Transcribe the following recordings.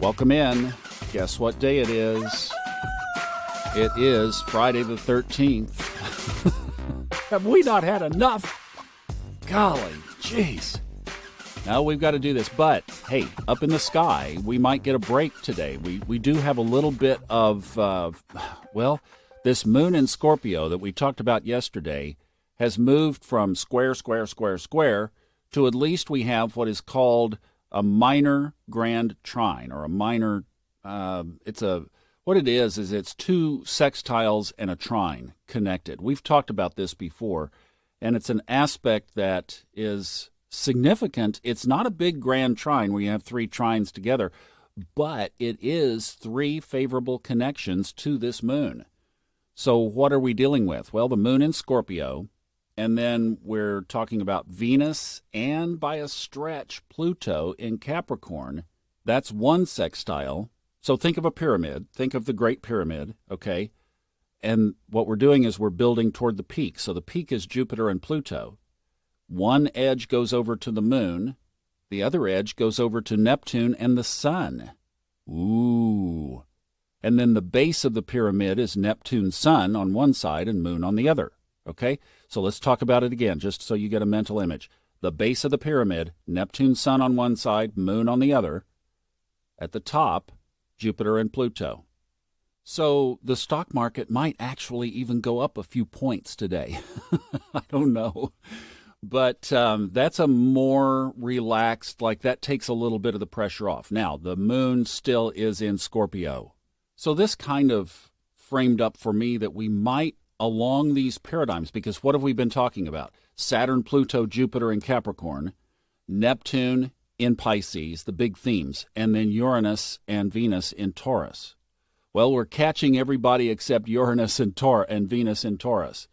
Welcome in. Guess what day it is? It is Friday the 13th. Have we not had enough? Golly, jeez. Now we've got to do this. But, hey, up in the sky, we might get a break today. We do have a little bit of, this moon in Scorpio that we talked about yesterday has moved from square to at least we have what is called a minor grand trine, or a minor, what it is it's two sextiles and a trine connected. We've talked about this before, and it's an aspect that is significant. It's not a big grand trine where you have three trines together, but it is three favorable connections to this moon. So what are we dealing with? Well, the moon in Scorpio, and then we're talking about Venus and, by a stretch, Pluto in Capricorn. That's one sextile. So think of a pyramid. Think of the Great Pyramid, okay? And what we're doing is we're building toward the peak. So the peak is Jupiter and Pluto. One edge goes over to the moon. The other edge goes over to Neptune and the sun. Ooh. And then the base of the pyramid is Neptune, sun on one side and moon on the other. Okay? So let's talk about it again, just so you get a mental image. The base of the pyramid, Neptune, sun on one side, moon on the other. At the top, Jupiter and Pluto. So the stock market might actually even go up a few points today. I don't know. But that's a more relaxed, like that takes a little bit of the pressure off. Now, the moon still is in Scorpio. So this kind of framed up for me that we might, along these paradigms, because what have we been talking about? Saturn, Pluto, Jupiter in Capricorn, Neptune in Pisces, the big themes, and then Uranus and Venus in Taurus. Well, we're catching everybody except Uranus and Venus in Taurus.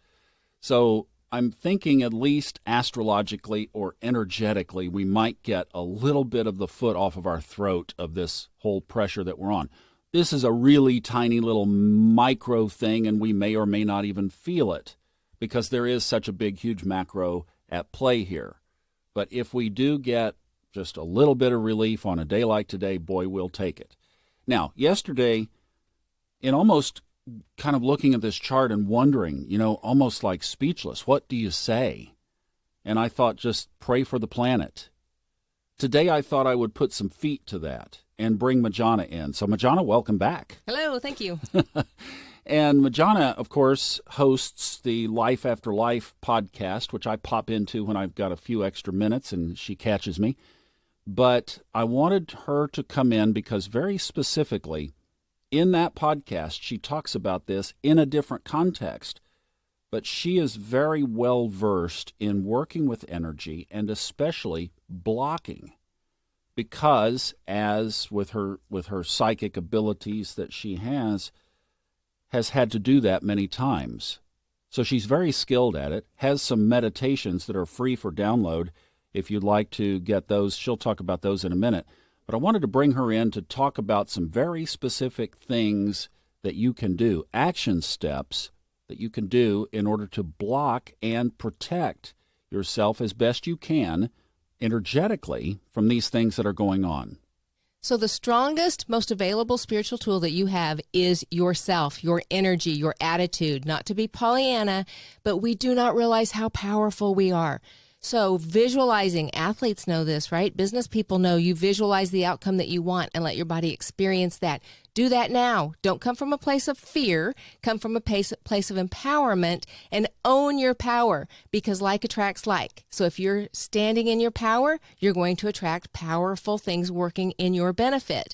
So I'm thinking, at least astrologically or energetically, we might get a little bit of the foot off of our throat of this whole pressure that we're on. This is a really tiny little micro thing, and we may or may not even feel it because there is such a big, huge macro at play here. But if we do get just a little bit of relief on a day like today, boy, we'll take it. Now, yesterday, in almost kind of looking at this chart and wondering, almost like speechless, what do you say? And I thought, just pray for the planet. Today, I thought I would put some feet to that and bring Majona in. So, Majona, welcome back. Hello, thank you. And Majona, of course, hosts the Life After Life podcast, which I pop into when I've got a few extra minutes and she catches me. But I wanted her to come in because very specifically, in that podcast, she talks about this in a different context. But she is very well versed in working with energy and especially blocking. Because, as with her psychic abilities that she has had to do that many times. So she's very skilled at it, has some meditations that are free for download. If you'd like to get those, she'll talk about those in a minute. But I wanted to bring her in to talk about some very specific things that you can do, action steps that you can do in order to block and protect yourself as best you can energetically from these things that are going on. So the strongest, most available spiritual tool that you have is yourself, your energy, your attitude. Not to be Pollyanna, but we do not realize how powerful we are. So visualizing, athletes know this, right? Business people know you visualize the outcome that you want and let your body experience that. Do that now. Don't come from a place of fear. Come from a place of empowerment and own your power, because like attracts like. So if you're standing in your power, you're going to attract powerful things working in your benefit.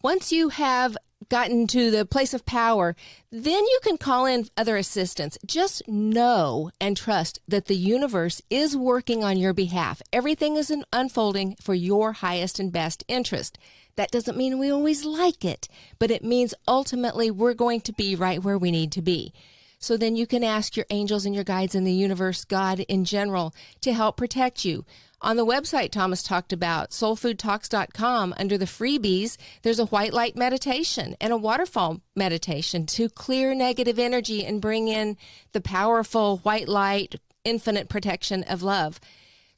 Once you have gotten to the place of power, then you can call in other assistance. Just know and trust that the universe is working on your behalf. Everything is unfolding for your highest and best interest. That doesn't mean we always like it, but it means ultimately we're going to be right where we need to be. So then you can ask your angels and your guides in the universe, God in general, to help protect you. On the website Thomas talked about, soulfoodtalks.com, under the freebies, there's a white light meditation and a waterfall meditation to clear negative energy and bring in the powerful white light, infinite protection of love.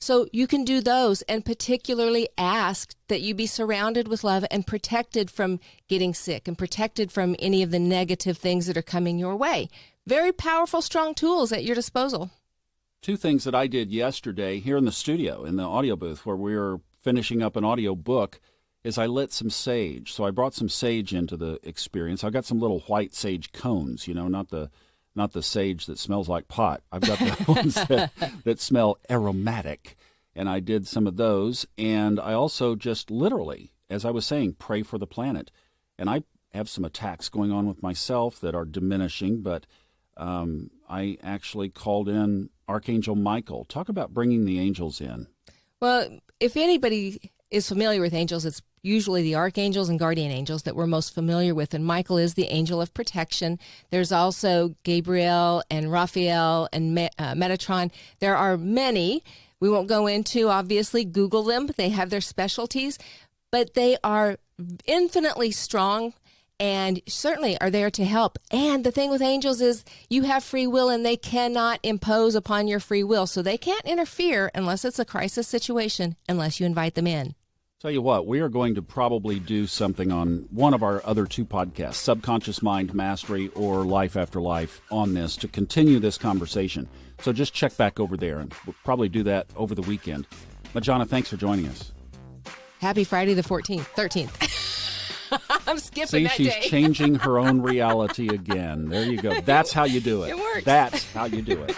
So you can do those and particularly ask that you be surrounded with love and protected from getting sick and protected from any of the negative things that are coming your way. Very powerful, strong tools at your disposal. Two things that I did yesterday here in the studio, in the audio booth, where we were finishing up an audio book, is I lit some sage. So I brought some sage into the experience. I got some little white sage cones, not the sage that smells like pot. I've got the ones that smell aromatic, and I did some of those. And I also just literally, as I was saying, pray for the planet. And I have some attacks going on with myself that are diminishing, but I actually called in Archangel Michael. Talk about bringing the angels in. Well, if anybody is familiar with angels, it's usually the archangels and guardian angels that we're most familiar with, and Michael is the angel of protection. There's also Gabriel and Raphael and Metatron. There are many. We won't go into, obviously, Google them. They have their specialties, but they are infinitely strong and certainly are there to help. And the thing with angels is you have free will, and they cannot impose upon your free will. So they can't interfere unless it's a crisis situation, unless you invite them in. Tell you what, we are going to probably do something on one of our other two podcasts, Subconscious Mind Mastery or Life After Life, on this to continue this conversation. So just check back over there, and we'll probably do that over the weekend. Majona, thanks for joining us. Happy Friday the 13th. I'm skipping that day. See, she's changing her own reality again. There you go. That's how you do it. It works. That's how you do it.